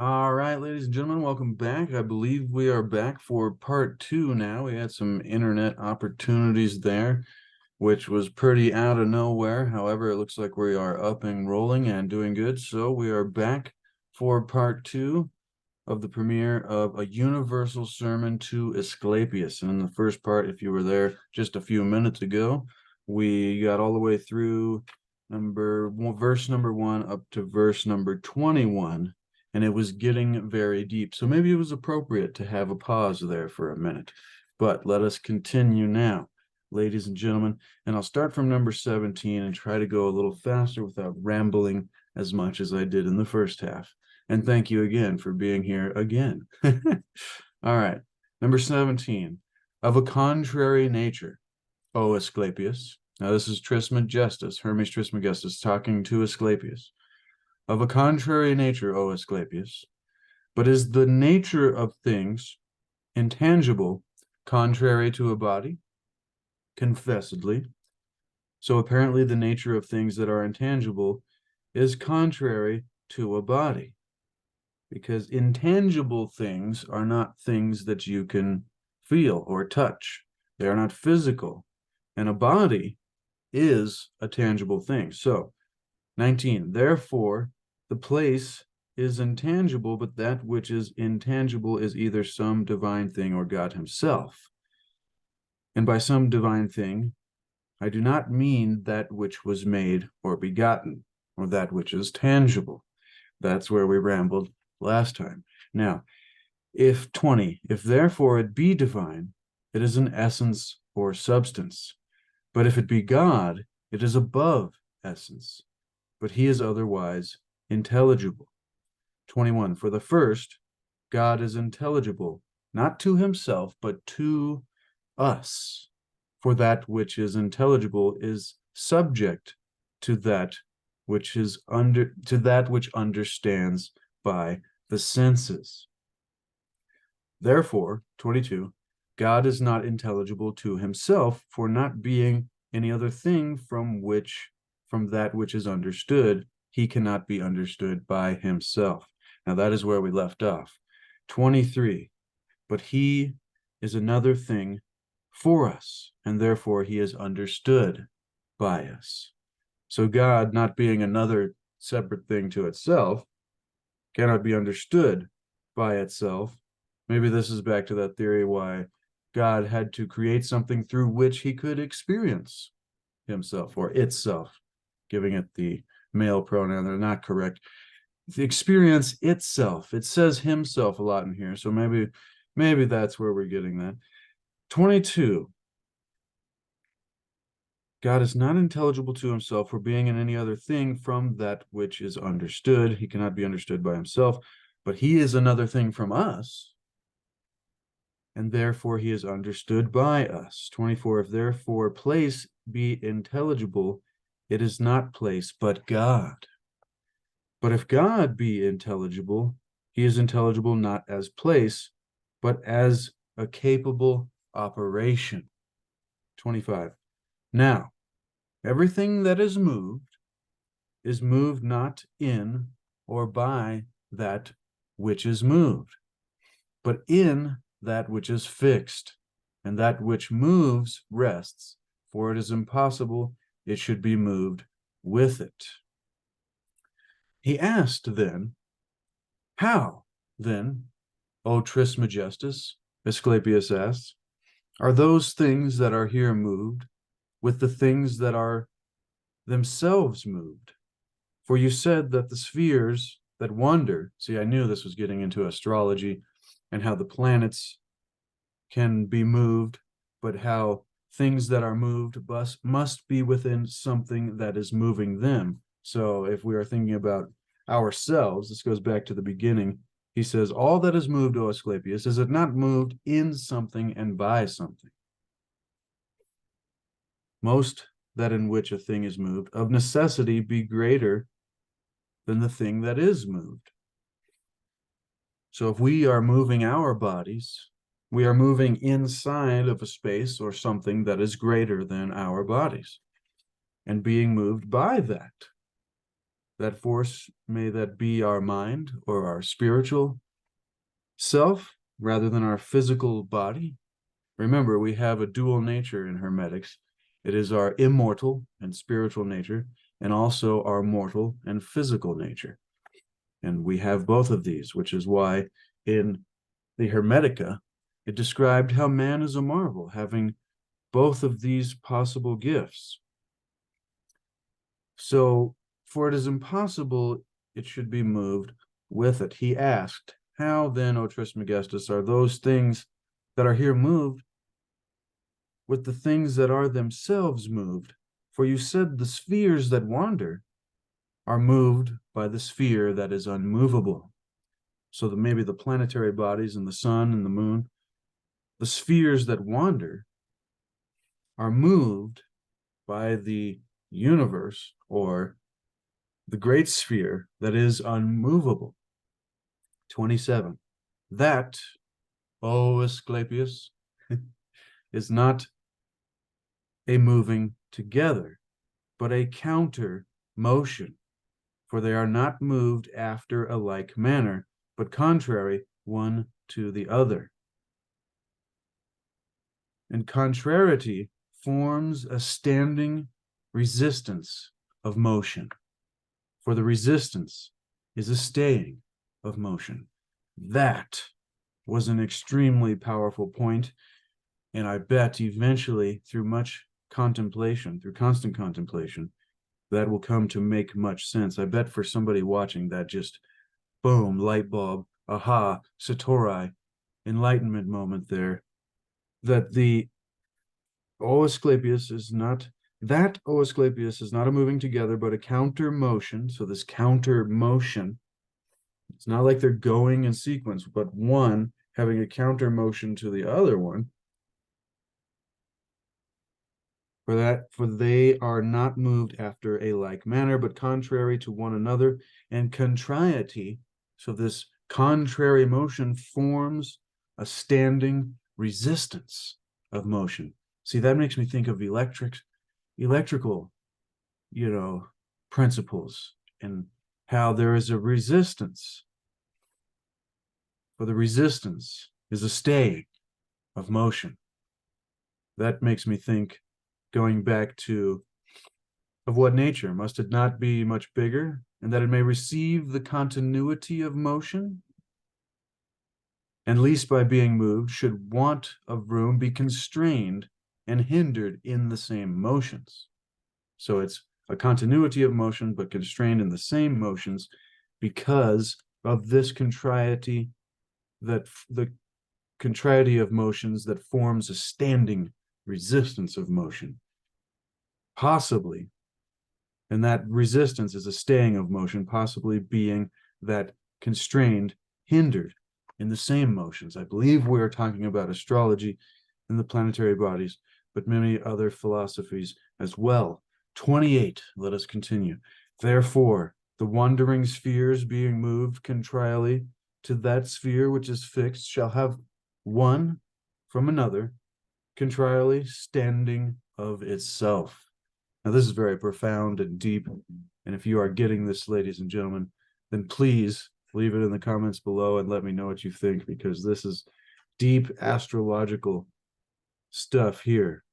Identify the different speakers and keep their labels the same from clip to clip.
Speaker 1: All right, ladies and gentlemen, welcome back. I believe we are back for part two now. We had some internet opportunities there, which was pretty out of nowhere. However, it looks like we are up and rolling and doing good. So we are back for part two of the premiere of A Universal Sermon to Asclepius. And in the first part, if you were there just a few minutes ago, we got all the way through verse number 1 up to verse number 21, and it was getting very deep. So maybe it was appropriate to have a pause there for a minute. But let us continue now, ladies and gentlemen. And I'll start from number 17 and try to go a little faster without rambling as much as I did in the first half. And thank you again for being here again. All right. Number 17. Of a contrary nature, O Asclepius. Now, this is Trismegistus, Hermes Trismegistus, talking to Asclepius. Of a contrary nature, O Asclepius, but is the nature of things intangible, contrary to a body? Confessedly. So apparently the nature of things that are intangible is contrary to a body, because intangible things are not things that you can feel or touch. They are not physical, and a body is a tangible thing. So 19, therefore, the place is intangible, but that which is intangible is either some divine thing or God himself. And by some divine thing, I do not mean that which was made or begotten, or that which is tangible. That's where we rambled last time. Now, if therefore it be divine, it is an essence or substance. But if it be God, it is above essence, but he is otherwise intelligible. 21, for the first, God is intelligible, not to himself, but to us. For that which is intelligible is subject to that which understands by the senses. Therefore, 22, God is not intelligible to himself, for not being any other thing from that which is understood, he cannot be understood by himself. Now that is where we left off. 23, but he is another thing for us, and therefore he is understood by us. So God, not being another separate thing to itself, cannot be understood by itself. Maybe this is back to that theory why God had to create something through which he could experience himself or itself, giving it the male pronoun. They're not correct. The experience itself. It says himself a lot in here, so maybe that's where we're getting that. 22. God is not intelligible to himself for being in any other thing from that which is understood. He cannot be understood by himself, but he is another thing from us, and therefore he is understood by us. 24, if therefore place be intelligible, it is not place, but God. But if God be intelligible, he is intelligible not as place, but as a capable operation. 25. Now, everything that is moved not in or by that which is moved, but in that which is fixed, and that which moves rests, for it is impossible it should be moved with it. He asked then, how then, O Trismegistus, Asclepius asks, are those things that are here moved with the things that are themselves moved? For you said that the spheres that wander, see, I knew this was getting into astrology and how the planets can be moved, but how things that are moved must be within something that is moving them. So if we are thinking about ourselves, this goes back to the beginning. He says, all that is moved, O Asclepius, is it not moved in something and by something? Most that in which a thing is moved, of necessity be greater than the thing that is moved. So if we are moving our bodies, we are moving inside of a space or something that is greater than our bodies and being moved by that. That force, may that be our mind or our spiritual self rather than our physical body. Remember, we have a dual nature in Hermetics. It is our immortal and spiritual nature, and also our mortal and physical nature. And we have both of these, which is why in the Hermetica, it described how man is a marvel, having both of these possible gifts. So, for it is impossible it should be moved with it. He asked, how then, O Trismegistus, are those things that are here moved with the things that are themselves moved? For you said the spheres that wander are moved by the sphere that is unmovable. So that maybe the planetary bodies and the sun and the moon, the spheres that wander are moved by the universe or the great sphere that is unmovable. 27. That, O Asclepius, is not a moving together, but a counter motion, for they are not moved after a like manner, but contrary one to the other. And contrariety forms a standing resistance of motion, for the resistance is a staying of motion. That was an extremely powerful point, and I bet eventually, through much contemplation, through constant contemplation, that will come to make much sense. I bet for somebody watching that just boom, light bulb, aha, satori, enlightenment moment there, that the O Asclepius is not that O Asclepius is not a moving together, but a counter motion. So this counter motion, it's not like they're going in sequence, but one having a counter motion to the other one. For they are not moved after a like manner, but contrary to one another, and contrariety. So this contrary motion forms a standing resistance of motion. See, that makes me think of electrical, principles, and how there is a resistance. For the resistance is a staying of motion. That makes me think, going back to, of what nature must it not be much bigger, and that it may receive the continuity of motion? And least by being moved should want of room be constrained and hindered in the same motions. So it's a continuity of motion, but constrained in the same motions because of this contrariety, that the contrariety of motions that forms a standing resistance of motion. Possibly, and that resistance is a staying of motion, possibly being that constrained, hindered in the same motions. I believe we are talking about astrology and the planetary bodies, but many other philosophies as well. 28, let us continue. Therefore, the wandering spheres being moved contrarily to that sphere which is fixed shall have one from another, contrarily standing of itself. Now, this is very profound and deep, and if you are getting this, ladies and gentlemen, then please leave it in the comments below and let me know what you think, because this is deep astrological stuff here.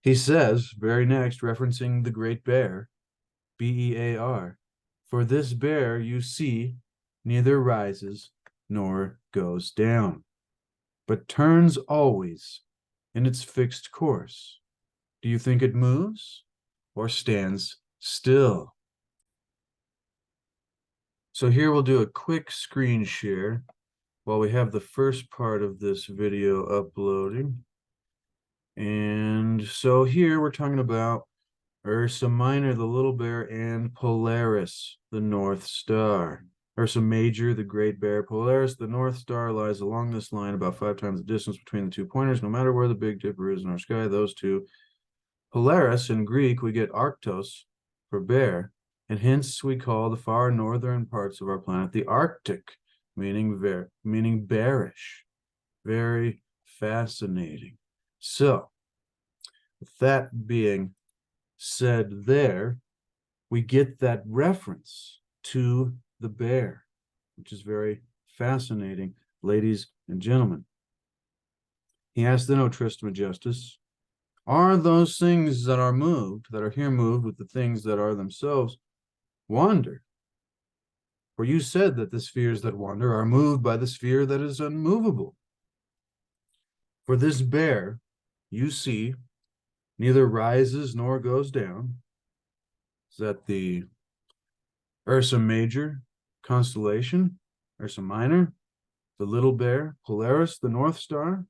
Speaker 1: He says, very next, referencing the Great Bear, B-E-A-R, for this bear you see neither rises nor goes down, but turns always in its fixed course. Do you think it moves or stands still? So here we'll do a quick screen share while we have the first part of this video uploading. And so here we're talking about Ursa Minor, the Little Bear, and Polaris, the North Star. Ursa Major, the Great Bear. Polaris, the North Star, lies along this line about 5 times the distance between the 2 pointers. No matter where the Big Dipper is in our sky, those two. Polaris, in Greek, we get Arctos for bear, and hence we call the far northern parts of our planet the Arctic, meaning bearish. Very fascinating. So, with that being said there, we get that reference to the bear, which is very fascinating, ladies and gentlemen. He asked then, O Trismegistus, are those things that are moved, that are here moved with the things that are themselves wander? For you said that the spheres that wander are moved by the sphere that is unmovable. For this bear, you see, neither rises nor goes down. Is that the Ursa Major constellation, Ursa Minor, the Little Bear, Polaris, the North Star,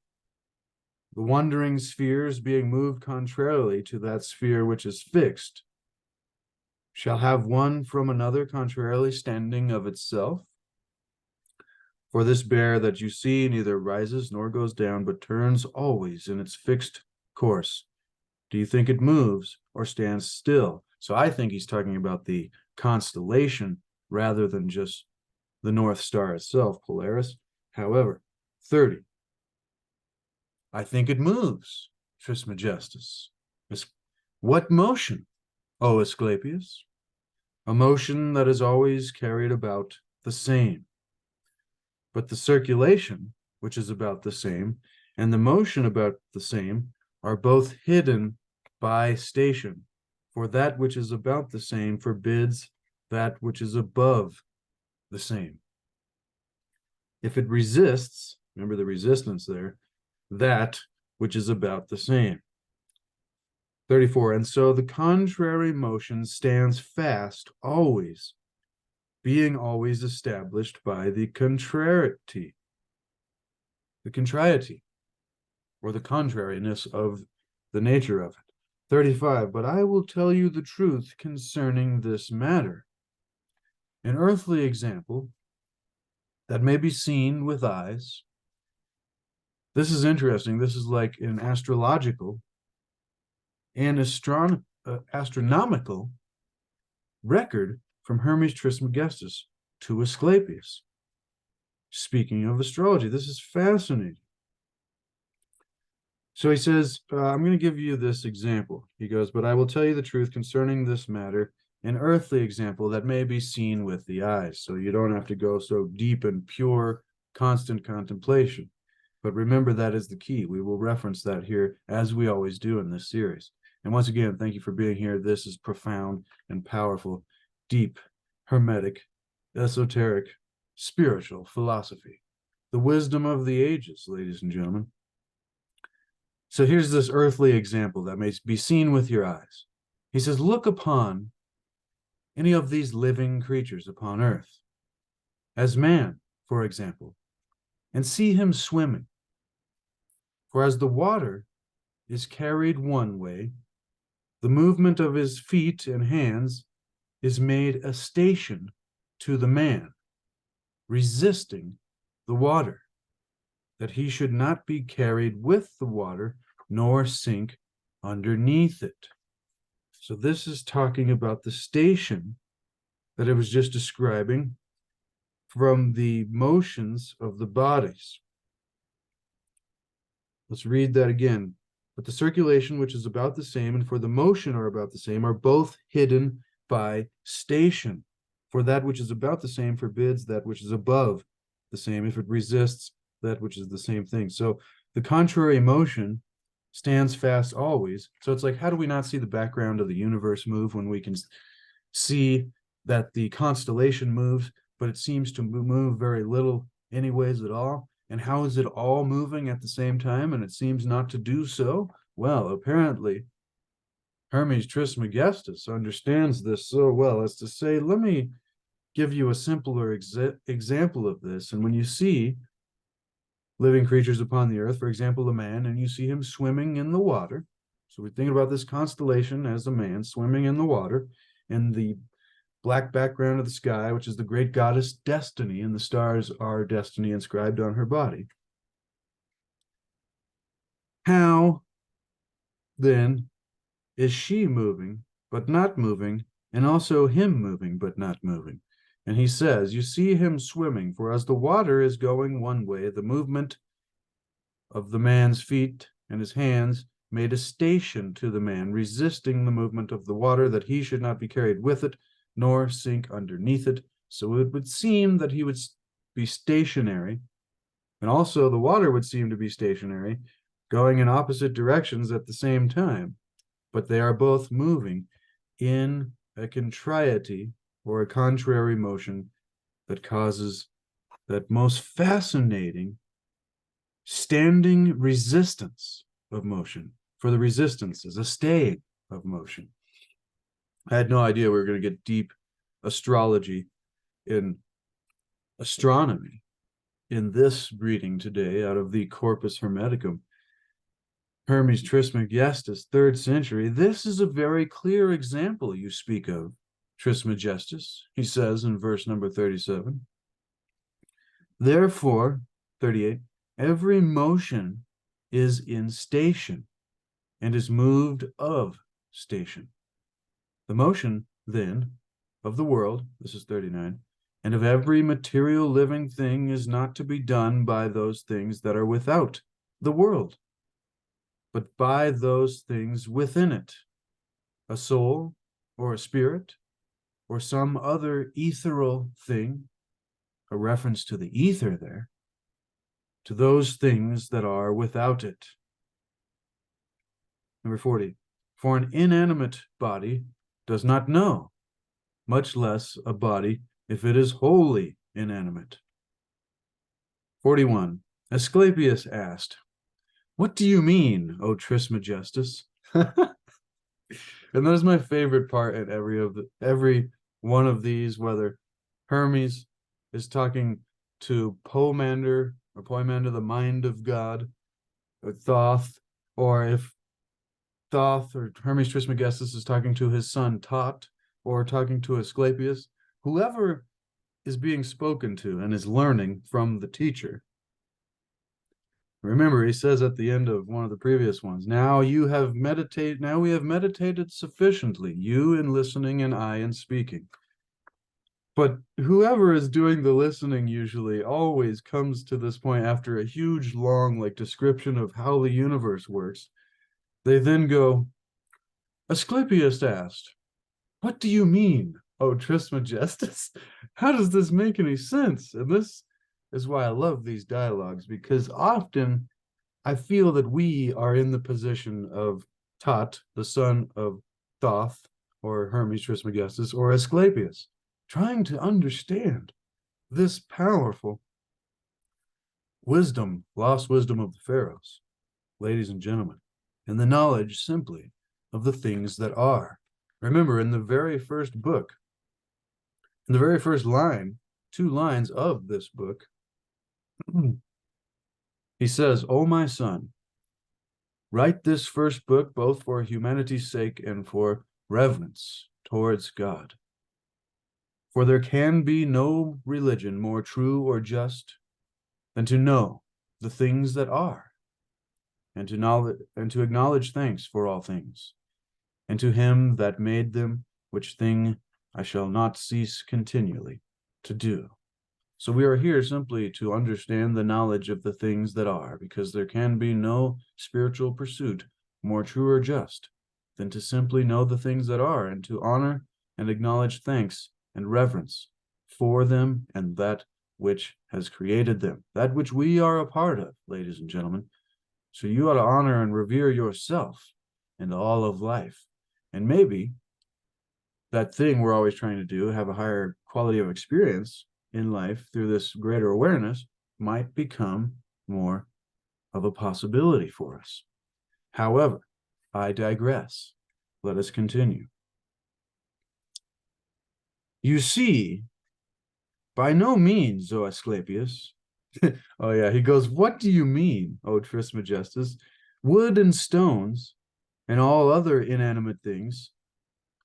Speaker 1: the wandering spheres being moved contrarily to that sphere which is fixed, shall have one from another contrarily standing of itself. For this bear that you see neither rises nor goes down, but turns always in its fixed course. Do you think it moves or stands still? So I think he's talking about the constellation rather than just the North Star itself, Polaris. However, 30. I think it moves, Trismegistus. What motion, O Asclepius? A motion that is always carried about the same. But the circulation, which is about the same, and the motion about the same, are both hidden by station. For that which is about the same forbids that which is above the same. If it resists, remember the resistance there, that which is about the same. 34. And so the contrary motion stands fast always, being always established by the contrariety, or the contrariness of the nature of it. 35. But I will tell you the truth concerning this matter. An earthly example that may be seen with eyes. This is interesting. This is like an astrological and astronomical record from Hermes Trismegistus to Asclepius. Speaking of astrology, this is fascinating. So he says, I'm going to give you this example. He goes, but I will tell you the truth concerning this matter, an earthly example that may be seen with the eyes. So you don't have to go so deep and pure, constant contemplation. But remember, that is the key. We will reference that here, as we always do in this series. And once again, thank you for being here. This is profound and powerful, deep, hermetic, esoteric, spiritual philosophy. The wisdom of the ages, ladies and gentlemen. So here's this earthly example that may be seen with your eyes. He says, look upon any of these living creatures upon earth, as man, for example, and see him swimming. For as the water is carried one way, the movement of his feet and hands is made a station to the man, resisting the water, that he should not be carried with the water, nor sink underneath it. So this is talking about the station that I was just describing from the motions of the bodies. Let's read that again. But the circulation, which is about the same, and for the motion are about the same, are both hidden by station. For that which is about the same forbids that which is above the same, if it resists that which is the same thing. So the contrary motion stands fast always. So it's like, how do we not see the background of the universe move when we can see that the constellation moves, but it seems to move very little anyways at all? And how is it all moving at the same time, and it seems not to do so? Well, apparently, Hermes Trismegistus understands this so well as to say, let me give you a simpler example of this. And when you see living creatures upon the earth, for example, a man, and you see him swimming in the water. So we think about this constellation as a man swimming in the water, and the black background of the sky, which is the great goddess Destiny, and the stars are destiny inscribed on her body. How, then, is she moving, but not moving, and also him moving, but not moving? And he says, you see him swimming, for as the water is going one way, the movement of the man's feet and his hands made a station to the man, resisting the movement of the water, that he should not be carried with it, nor sink underneath it. So it would seem that he would be stationary, and also the water would seem to be stationary, going in opposite directions at the same time, but they are both moving in a contrariety or a contrary motion that causes that most fascinating standing resistance of motion. For the resistance is a staying of motion. I had no idea we were going to get deep astrology in astronomy in this reading today out of the Corpus Hermeticum. Hermes Trismegistus, 3rd century. This is a very clear example you speak of, Trismegistus. He says in verse number 37, therefore, 38, every motion is in station and is moved of station. The motion, then, of the world, this is 39, and of every material living thing is not to be done by those things that are without the world, but by those things within it, a soul or a spirit or some other ethereal thing, a reference to the ether there, to those things that are without it. Number 40, for an inanimate body does not know, much less a body if it is wholly inanimate. 41, Asclepius asked, what do you mean, O Trismegistus? And that is my favorite part at every one of these, whether Hermes is talking to Pymander, the mind of God, or Thoth, or if Thoth or Hermes Trismegistus is talking to his son Thoth, or talking to Asclepius, whoever is being spoken to and is learning from the teacher. Remember, he says at the end of one of the previous ones, now we have meditated sufficiently, you in listening and I in speaking. But whoever is doing the listening usually always comes to this point after a huge, long, description of how the universe works. They then go, Asclepius asked, what do you mean, O Trismegistus? How does this make any sense? And this is why I love these dialogues, because often I feel that we are in the position of Thoth, the son of Thoth, or Hermes Trismegistus, or Asclepius, trying to understand this powerful wisdom, lost wisdom of the pharaohs, ladies and gentlemen, and the knowledge simply of the things that are. Remember, in the very first book, in the very first line, 2 lines of this book, he says, O my son, write this first book both for humanity's sake and for reverence towards God. For there can be no religion more true or just than to know the things that are, and to acknowledge thanks for all things, and to him that made them, which thing I shall not cease continually to do. So we are here simply to understand the knowledge of the things that are, because there can be no spiritual pursuit more true or just than to simply know the things that are, and to honor and acknowledge thanks and reverence for them and that which has created them, that which we are a part of, ladies and gentlemen. So you ought to honor and revere yourself and all of life. And maybe that thing we're always trying to do, have a higher quality of experience in life through this greater awareness, might become more of a possibility for us. However, I digress. Let us continue. You see, by no means, O Asclepius. Oh yeah, he goes, what do you mean, O Trismegistus? Wood and stones and all other inanimate things,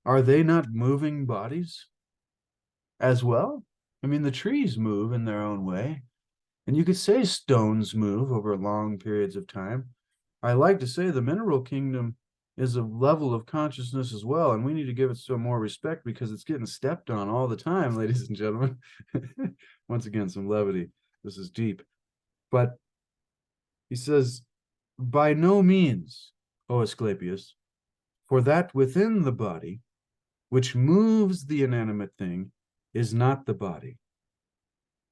Speaker 1: are they not moving bodies as well? I mean, the trees move in their own way, and you could say stones move over long periods of time. I like to say the mineral kingdom is a level of consciousness as well, and we need to give it some more respect because it's getting stepped on all the time, ladies and gentlemen. Once again, some levity. This is deep. But he says, by no means, O Asclepius, for that within the body, which moves the inanimate thing, is not the body.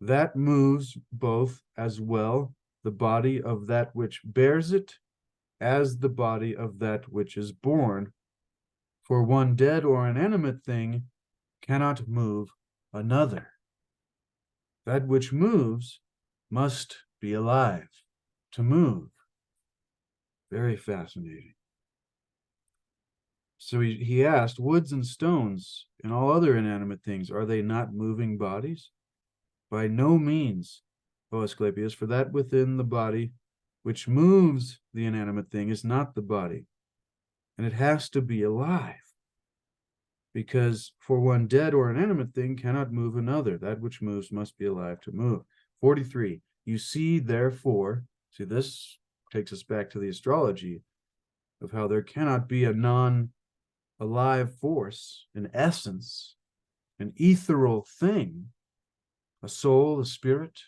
Speaker 1: That moves both as well the body of that which bears it as the body of that which is born. For one dead or inanimate thing cannot move another. That which moves must be alive to move. Very fascinating. So he asked, woods and stones and all other inanimate things, are they not moving bodies? By no means, O Asclepius, for that within the body which moves the inanimate thing is not the body, and it has to be alive. Because for one dead or inanimate thing cannot move another. That which moves must be alive to move. 43. You see, therefore, see, this takes us back to the astrology of how there cannot be a non-alive force, an essence, an ethereal thing, a soul, a spirit,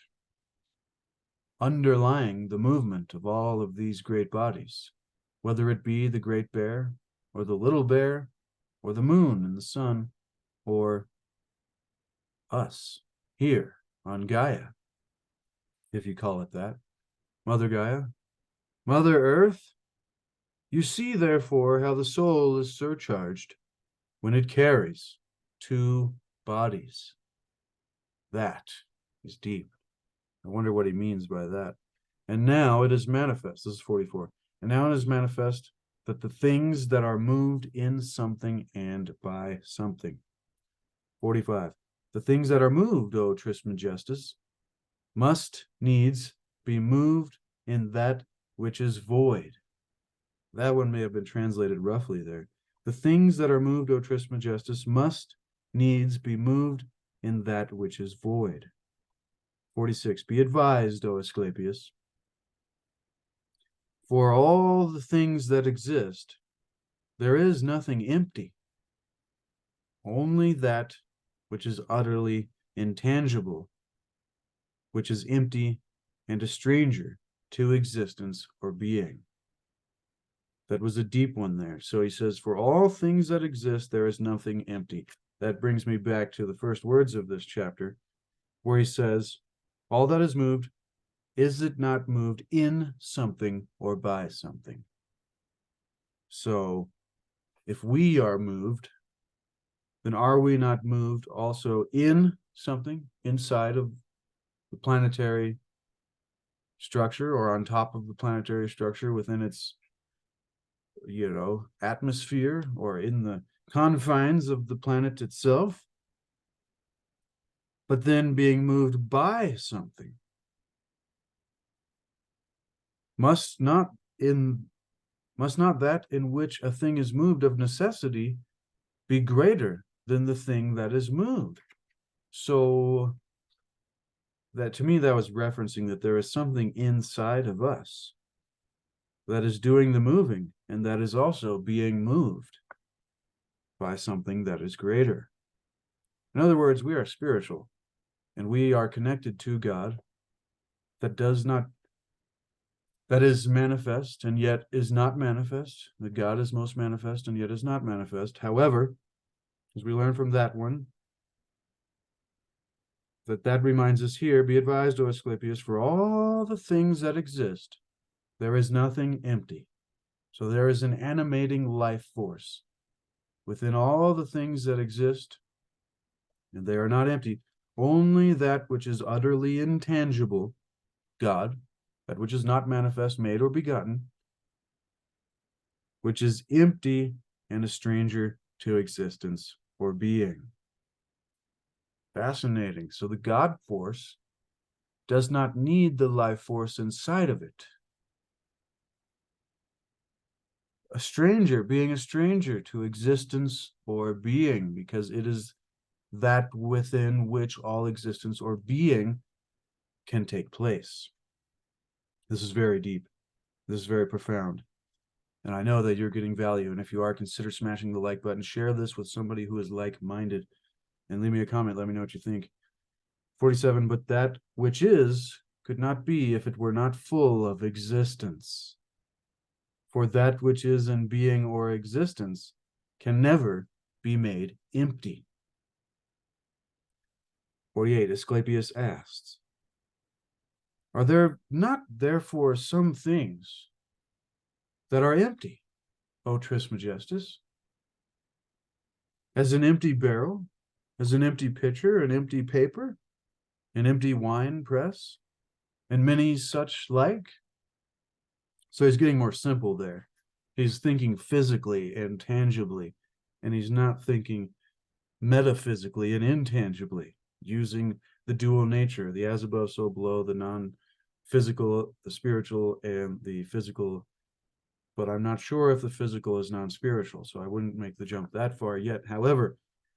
Speaker 1: underlying the movement of all of these great bodies, whether it be the Great Bear or the Little Bear, or the moon and the sun, or us here on Gaia, if you call it that, Mother Gaia, Mother Earth. You see, therefore, how the soul is surcharged when it carries two bodies. That is deep. I wonder what he means by that. And now it is manifest. This is 44. And now it is manifest that the things that are moved in something and by something. 45. The things that are moved, O Trismegistus, must needs be moved in that which is void. That one may have been translated roughly there. The things that are moved, O Trismegistus, must needs be moved in that which is void. 46. Be advised, O Asclepius, for all the things that exist, there is nothing empty, only that which is utterly intangible, which is empty and a stranger to existence or being. That was a deep one there. So he says, for all things that exist, there is nothing empty. That brings me back to the first words of this chapter, where he says, all that is moved, is it not moved in something or by something? So if we are moved, then are we not moved also in something inside of the planetary structure, or on top of the planetary structure within its, atmosphere, or in the confines of the planet itself, but then being moved by something? Must not that in which a thing is moved of necessity be greater than the thing that is moved? So that, to me, that was referencing that there is something inside of us that is doing the moving, and that is also being moved by something that is greater. In other words, we are spiritual, and we are connected to God that is manifest and yet is not manifest. That God is most manifest and yet is not manifest. However, as we learn from that one, that reminds us here, be advised, O Asclepius, for all the things that exist, there is nothing empty. So there is an animating life force within all the things that exist, and they are not empty. Only that which is utterly intangible, God, that which is not manifest, made, or begotten, which is empty and a stranger to existence or being. Fascinating. So the God force does not need the life force inside of it. Being a stranger to existence or being, because it is that within which all existence or being can take place. This is very deep. This is very profound. And I know that you're getting value. And if you are, consider smashing the like button. Share this with somebody who is like-minded. And leave me a comment. Let me know what you think. 47. But that which is could not be if it were not full of existence. For that which is in being or existence can never be made empty. 48. Asclepius asks, are there not therefore some things that are empty, O Trismegistus? As an empty barrel, as an empty pitcher, an empty paper, an empty wine press, and many such like? So he's getting more simple there. He's thinking physically and tangibly, and he's not thinking metaphysically and intangibly, using the dual nature, the as above, so below, the non-physical, the spiritual, and the physical. But I'm not sure if the physical is non-spiritual, so I wouldn't make the jump that far yet. However,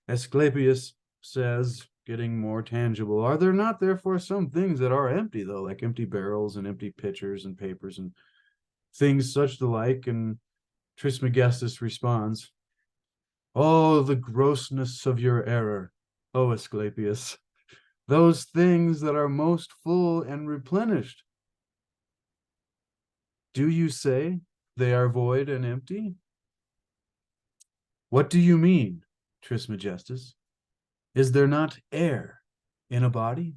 Speaker 1: Asclepius says, getting more tangible, are there not therefore some things that are empty, though, like empty barrels and empty pitchers and papers and things such the like? And Trismegistus responds, oh, the grossness of your error, O Asclepius, those things that are most full and replenished. Do you say they are void and empty? What do you mean, Trismegistus? Is there not air in a body?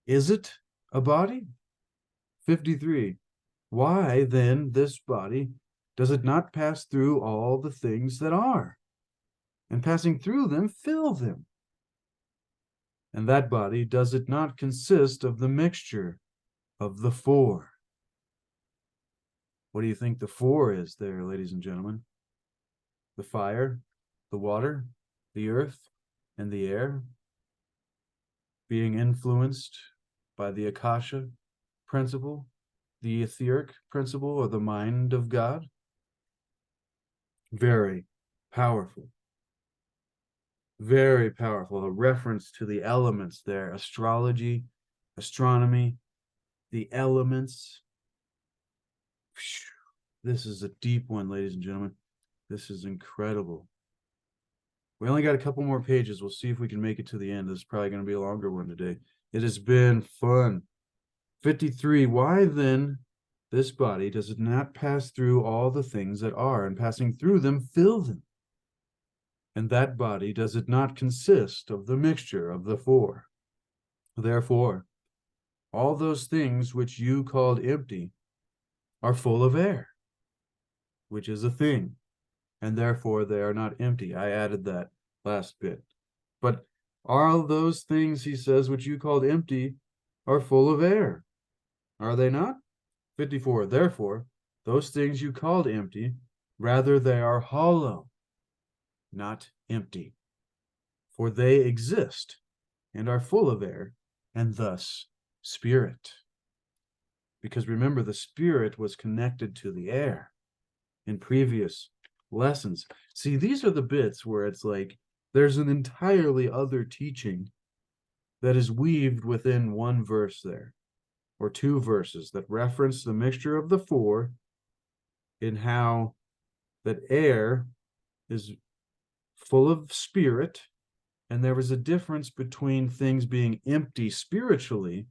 Speaker 1: Is it a body? 53. Why then this body does it not pass through all the things that are, and passing through them fill them? And that body does it not consist of the mixture of the four? What do you think the four is there, ladies and gentlemen? The fire, the water, the earth, and the air, being influenced by the Akasha principle, the etheric principle, or the mind of God. Very powerful. Very powerful. A reference to the elements there. Astrology, astronomy, the elements. This is a deep one, ladies and gentlemen. This is incredible. We only got a couple more pages. We'll see if we can make it to the end. This is probably going to be a longer one today. It has been fun. 53. Why then this body does it not pass through all the things that are, and passing through them fill them? And that body does it not consist of the mixture of the four? Therefore, all those things which you called empty are full of air, which is a thing, and therefore they are not empty. I added that last bit. But all those things, he says, which you called empty are full of air, are they not? 54. Therefore, those things you called empty, rather they are hollow, not empty, for they exist and are full of air, and thus spirit. Because remember, the spirit was connected to the air in previous lessons. See, these are the bits where it's like there's an entirely other teaching that is weaved within one verse there, or two verses that reference the mixture of the four, in how that air is full of spirit, and there is a difference between things being empty spiritually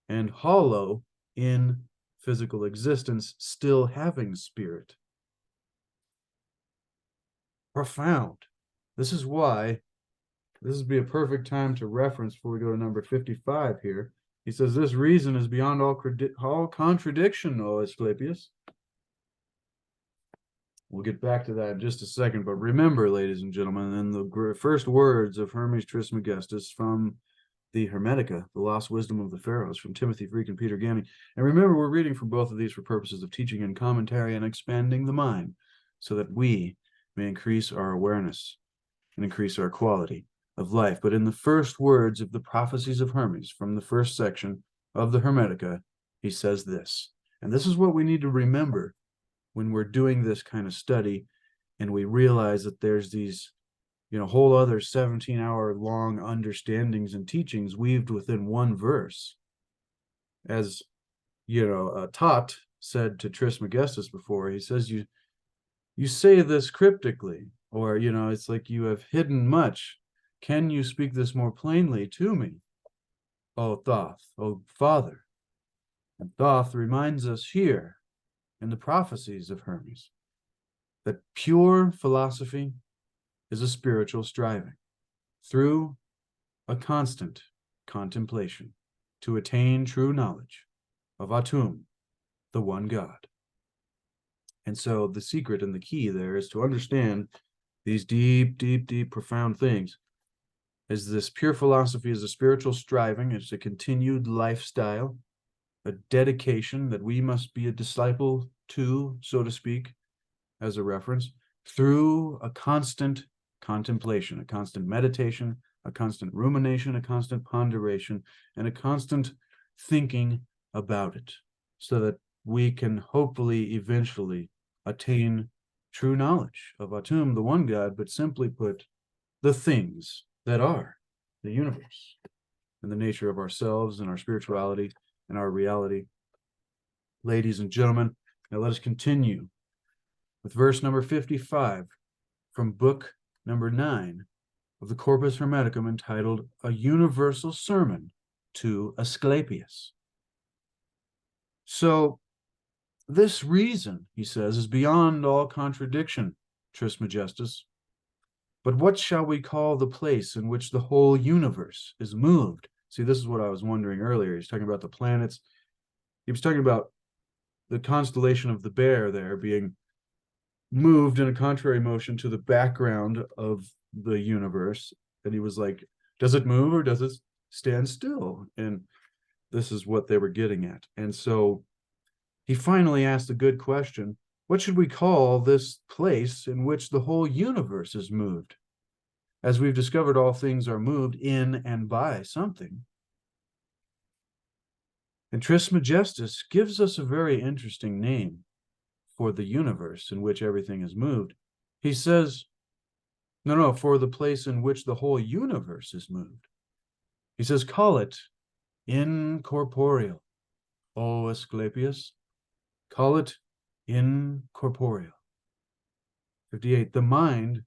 Speaker 1: and hollow in physical existence, still having spirit. Profound. This is why this would be a perfect time to reference before we go to number 55 here. He says, this reason is beyond all contradiction, O Asclepius. We'll get back to that in just a second, but remember, ladies and gentlemen, in the first words of Hermes Trismegistus from the Hermetica, The Lost Wisdom of the Pharaohs, from Timothy Freak and Peter Gammy. And remember, we're reading from both of these for purposes of teaching and commentary and expanding the mind, so that we may increase our awareness and increase our quality of life. But in the first words of the prophecies of Hermes, from the first section of the Hermetica, he says this. And this is what we need to remember when we're doing this kind of study, and we realize that there's these, whole other 17-hour long understandings and teachings weaved within one verse. As, Thoth said to Trismegistus before, he says, you say this cryptically, or, it's like you have hidden much. Can you speak this more plainly to me, O Thoth, O Father? And Thoth reminds us here in the prophecies of Hermes that pure philosophy is a spiritual striving through a constant contemplation to attain true knowledge of Atum, the one God. And so the secret and the key there is to understand these deep, deep, deep, profound things. Is this pure philosophy is a spiritual striving, it's a continued lifestyle, a dedication that we must be a disciple to, so to speak, as a reference, through a constant contemplation, a constant meditation, a constant rumination, a constant ponderation, and a constant thinking about it, so that we can hopefully eventually attain true knowledge of Atum, the one God, but simply put, the things that are the universe and the nature of ourselves and our spirituality and our reality. Ladies and gentlemen, now let us continue with verse number 55 from book number 9 of the Corpus Hermeticum, entitled A Universal Sermon to Asclepius. So this reason, he says, is beyond all contradiction, Trismegistus. But what shall we call the place in which the whole universe is moved? See, this is what I was wondering earlier. He's talking about the planets. He was talking about the constellation of the Bear there being moved in a contrary motion to the background of the universe. And he was like, does it move or does it stand still? And this is what they were getting at. And so he finally asked a good question. What should we call this place in which the whole universe is moved? As we've discovered, all things are moved in and by something. And Trismegistus gives us a very interesting name for the universe in which everything is moved. He says, no, for the place in which the whole universe is moved. He says, call it incorporeal. O Asclepius, call it incorporeal. 58, the mind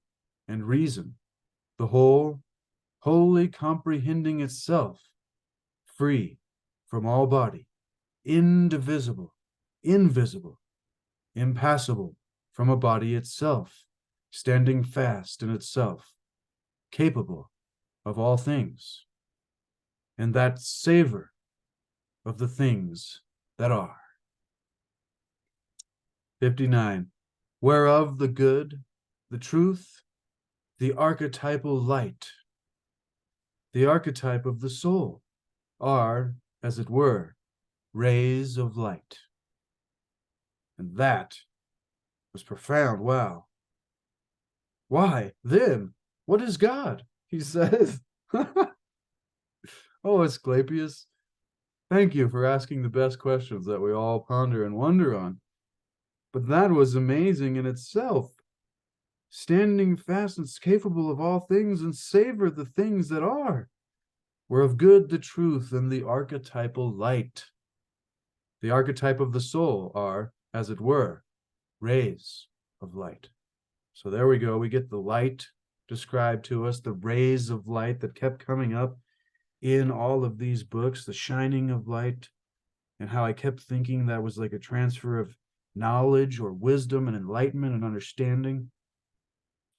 Speaker 1: and reason, the whole, wholly comprehending itself, free from all body, indivisible, invisible, impassible from a body itself, standing fast in itself, capable of all things, and that savor of the things that are. 59, whereof the good, the truth, the archetypal light, the archetype of the soul, are, as it were, rays of light. And that was profound. Wow. Why, then, what is God? He says. Oh, Asclepius, thank you for asking the best questions that we all ponder and wonder on. But that was amazing in itself. Standing fast and capable of all things, and savor the things that are, were of good the truth and the archetypal light. The archetype of the soul are, as it were, rays of light. So there we go. We get the light described to us, the rays of light that kept coming up in all of these books, the shining of light, and how I kept thinking that was like a transfer of knowledge or wisdom and enlightenment and understanding.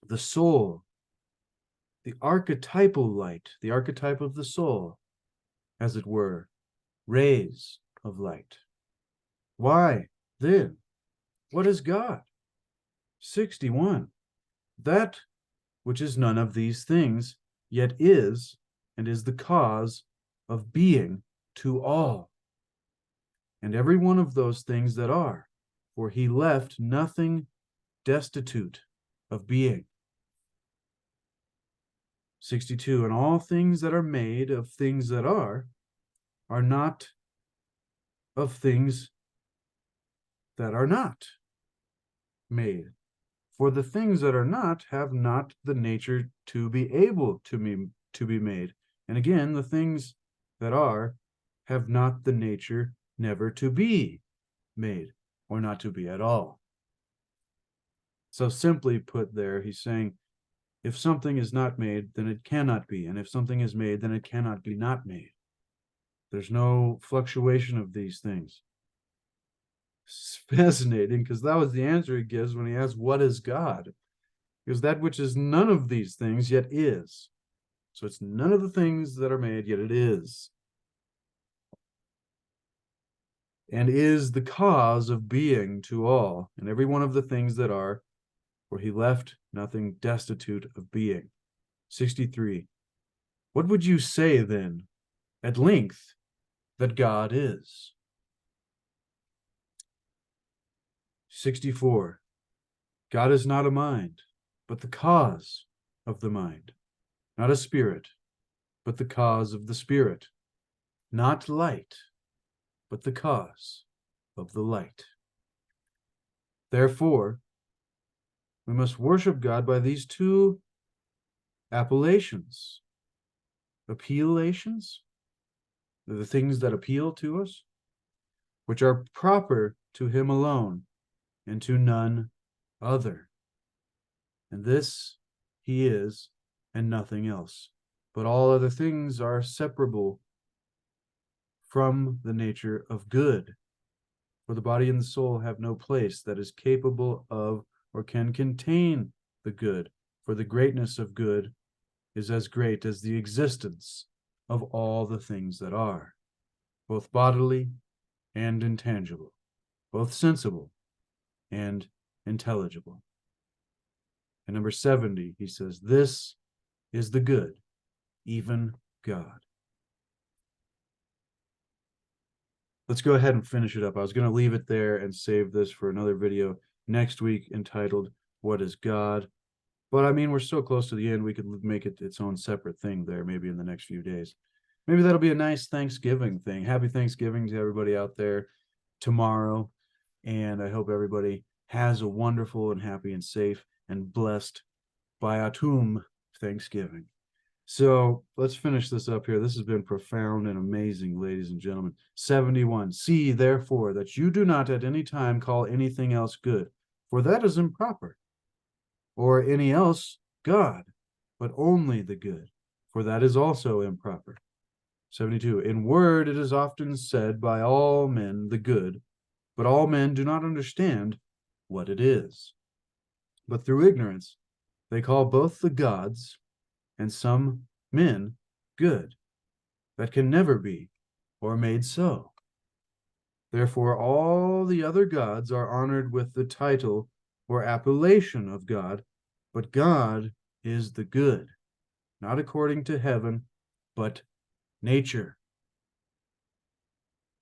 Speaker 1: The soul, the archetypal light, the archetype of the soul, as it were, rays of light. Why, then, what is God? 61, that which is none of these things, yet is, and is the cause of being to all, and every one of those things that are, for he left nothing destitute of being. 62, and all things that are made of things that are not of things that are not made. For the things that are not have not the nature to be able to be made. And again, the things that are have not the nature never to be made, or not to be at all. So simply put there, he's saying, if something is not made, then it cannot be. And if something is made, then it cannot be not made. There's no fluctuation of these things. It's fascinating, because that was the answer he gives when he asks, what is God? Because that which is none of these things, yet is. So it's none of the things that are made, yet it is. And is the cause of being to all, and every one of the things that are, for he left nothing destitute of being. 63. What would you say then, at length, that God is? 64. God is not a mind, but the cause of the mind, not a spirit, but the cause of the spirit, not light, but the cause of the light. Therefore, we must worship God by these two appellations. Appealations, the things that appeal to us, which are proper to him alone and to none other. And this he is, and nothing else. But all other things are separable from the nature of good. For the body and the soul have no place that is capable of or can contain the good. For the greatness of good is as great as the existence of all the things that are, both bodily and intangible, both sensible and intelligible. And number 70, he says, this is the good, even God. Let's go ahead and finish it up. I was going to leave it there and save this for another video next week entitled, What is God? But I mean, we're so close to the end, we could make it its own separate thing there, maybe in the next few days. Maybe that'll be a nice Thanksgiving thing. Happy Thanksgiving to everybody out there tomorrow. And I hope everybody has a wonderful and happy and safe and blessed Pt2 Thanksgiving. So let's finish this up here. This has been profound and amazing, ladies and gentlemen. 71. See, therefore, that you do not at any time call anything else good, for that is improper, or any else God, but only the good, for that is also improper. 72. In word, it is often said by all men the good, but all men do not understand what it is. But through ignorance, they call both the gods and some men good, that can never be, or made so. Therefore, all the other gods are honored with the title or appellation of God, but God is the good, not according to heaven, but nature.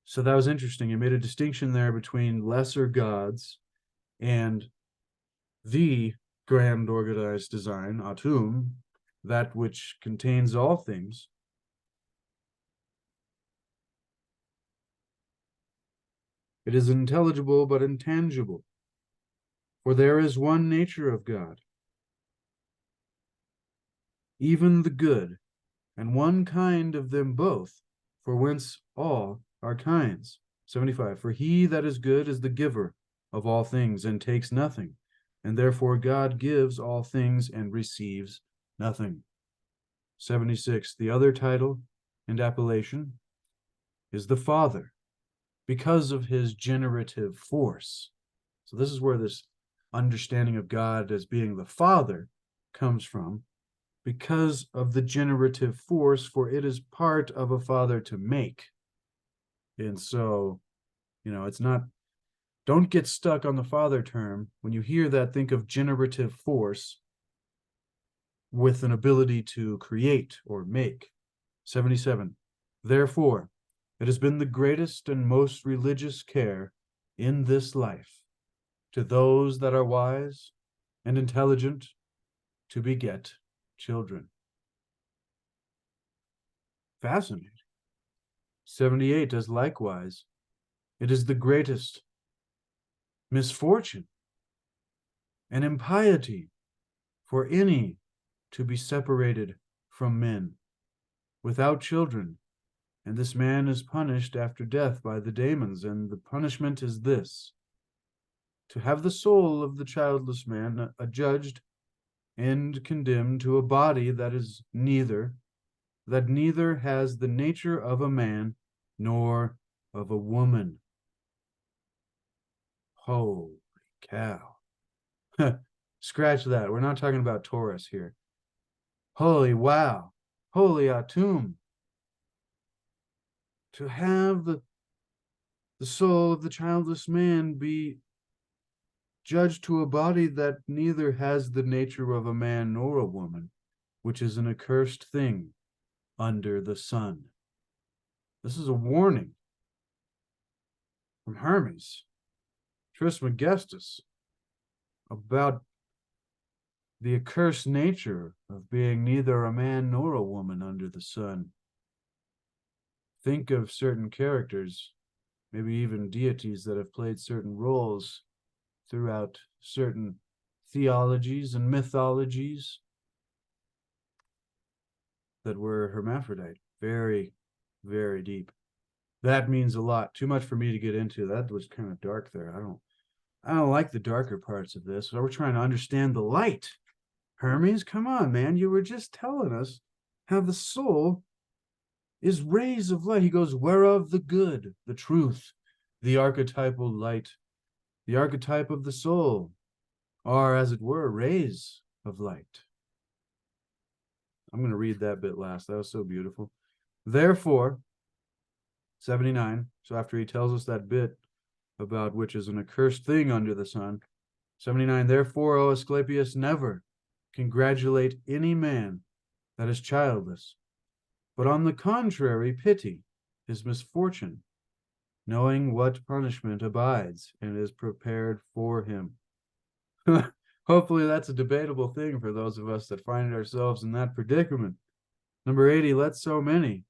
Speaker 1: So that was interesting. He made a distinction there between lesser gods and the grand organized design, Atum, that which contains all things. It is intelligible but intangible, for there is one nature of God, even the good, and one kind of them both, for whence all are kinds. 75. For he that is good is the giver of all things, and takes nothing, and therefore God gives all things and receives nothing. 76. The other title and appellation is the Father, because of his generative force. So this is where this understanding of God as being the Father comes from, because of the generative force, for it is part of a father to make. And so, it's not, don't get stuck on the father term. When you hear that, think of generative force with an ability to create or make. 77. Therefore, it has been the greatest and most religious care in this life to those that are wise and intelligent to beget children. Fascinating. 78. As likewise, it is the greatest misfortune and impiety for any to be separated from men without children, and this man is punished after death by the daemons, and the punishment is this: to have the soul of the childless man adjudged and condemned to a body that neither has the nature of a man nor of a woman. Holy cow. Scratch that. We're not talking about Taurus here. Holy wow. Holy Atum. To have the soul of the childless man be judged to a body that neither has the nature of a man nor a woman, which is an accursed thing under the sun. This is a warning from Hermes Trismegistus about the accursed nature of being neither a man nor a woman under the sun. Think of certain characters, maybe even deities that have played certain roles throughout certain theologies and mythologies that were hermaphrodite. Very, very deep. That means a lot. Too much for me to get into. That was kind of dark there. I don't like the darker parts of this. We're trying to understand the light. Hermes, come on, man. You were just telling us how the soul is rays of light. He goes, whereof the good, the truth, the archetypal light, the archetype of the soul are, as it were, rays of light. I'm going to read that bit last. That was so beautiful. Therefore, 79. So after he tells us that bit about which is an accursed thing under the sun, 79. Therefore, O Asclepius, never congratulate any man that is childless, but on the contrary, pity his misfortune, knowing what punishment abides and is prepared for him. Hopefully that's a debatable thing for those of us that find ourselves in that predicament. Number 80, let so many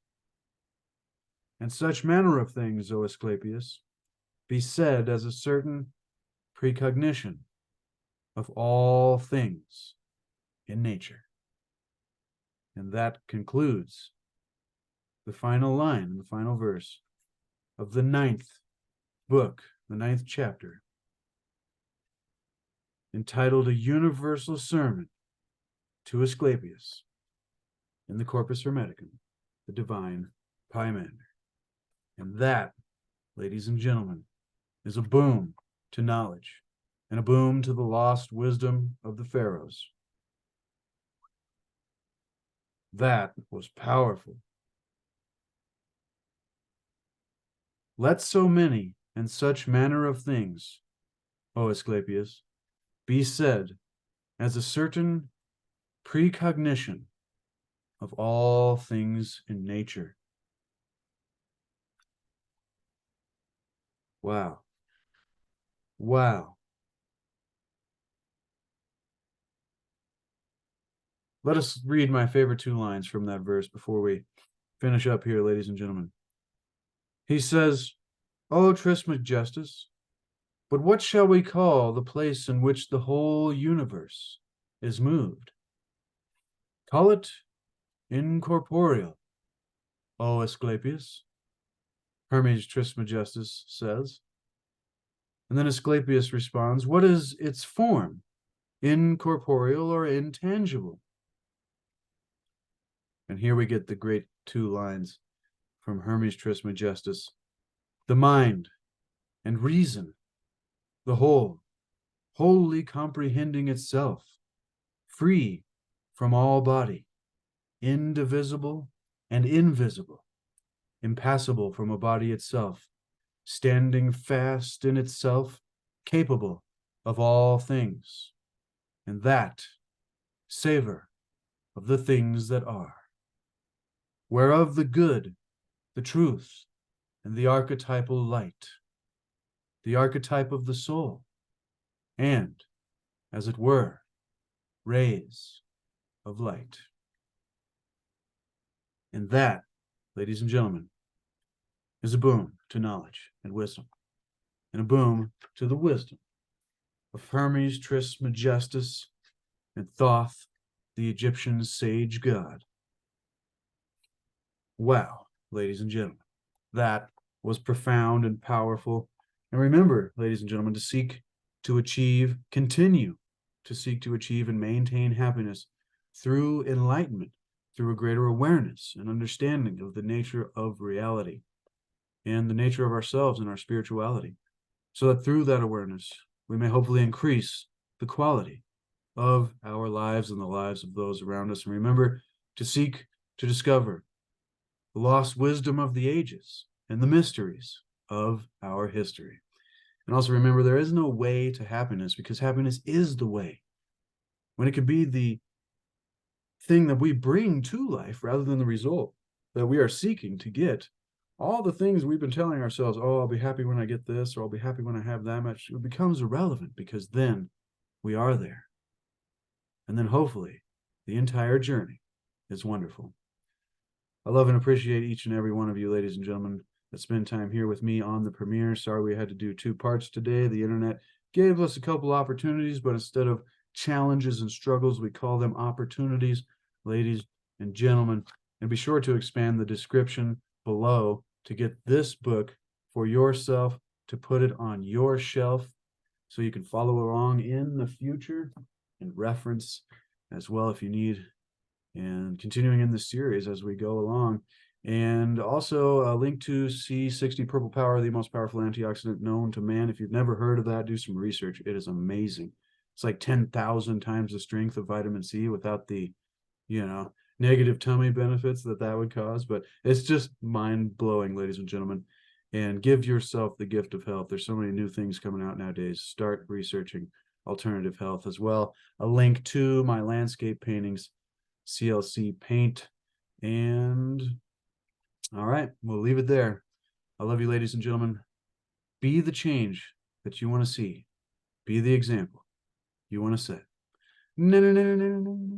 Speaker 1: and such manner of things, O Asclepius, be said as a certain precognition of all things in nature. And that concludes the final line, the final verse of the 9th book, the 9th chapter, entitled A Universal Sermon to Asclepius in the Corpus Hermeticum, the Divine Pymander. And that, ladies and gentlemen, is a boom to knowledge and a boom to the lost wisdom of the pharaohs. That was powerful. Let so many and such manner of things, O Asclepius, be said as a certain precognition of all things in nature. Wow. Wow. Let us read my favorite two lines from that verse before we finish up here, ladies and gentlemen. He says, O Trismegistus, but what shall we call the place in which the whole universe is moved? Call it incorporeal, O Asclepius, Hermes Trismegistus says. And then Asclepius responds, what is its form, incorporeal or intangible? And here we get the great two lines from Hermes Trismegistus. The mind and reason, the whole, wholly comprehending itself, free from all body, indivisible and invisible, impassible from a body itself, standing fast in itself, capable of all things, and that savor of the things that are, whereof the good, the truth, and the archetypal light, the archetype of the soul, and, as it were, rays of light. And that, ladies and gentlemen, is a boon to knowledge and wisdom, and a boon to the wisdom of Hermes Trismegistus and Thoth, the Egyptian sage god. Wow, ladies and gentlemen, that was profound and powerful. And remember, ladies and gentlemen, to seek to achieve, continue to seek to achieve and maintain happiness through enlightenment, through a greater awareness and understanding of the nature of reality and the nature of ourselves and our spirituality. so that through that awareness, we may hopefully increase the quality of our lives and the lives of those around us. And remember to seek to discover the lost wisdom of the ages and the mysteries of our history. And also remember, there is no way to happiness, because happiness is the way. When it could be the thing that we bring to life rather than the result that we are seeking to get. All the things we've been telling ourselves, oh, I'll be happy when I get this, or I'll be happy when I have that much, it becomes irrelevant, because then we are there. And then hopefully the entire journey is wonderful. I love and appreciate each and every one of you, ladies and gentlemen, that spend time here with me on the premiere. Sorry we had to do 2 parts today. The internet gave us a couple opportunities, but instead of challenges and struggles, we call them opportunities, ladies and gentlemen. And be sure to expand the description below to get this book for yourself, to put it on your shelf so you can follow along in the future and reference as well if you need, and continuing in the series as we go along. And also a link to C60 Purple Power, the most powerful antioxidant known to man. If you've never heard of that, do some research. It is amazing. It's like 10,000 times the strength of vitamin C without the, negative tummy benefits that would cause. But it's just mind-blowing, ladies and gentlemen. And give yourself the gift of health. There's so many new things coming out nowadays. Start researching alternative health as well. A link to my landscape paintings, CLC paint. And all right, we'll leave it there. I love you, ladies and gentlemen. Be the change that you want to see. Be the example you want to set. No, no, no, no, no, no.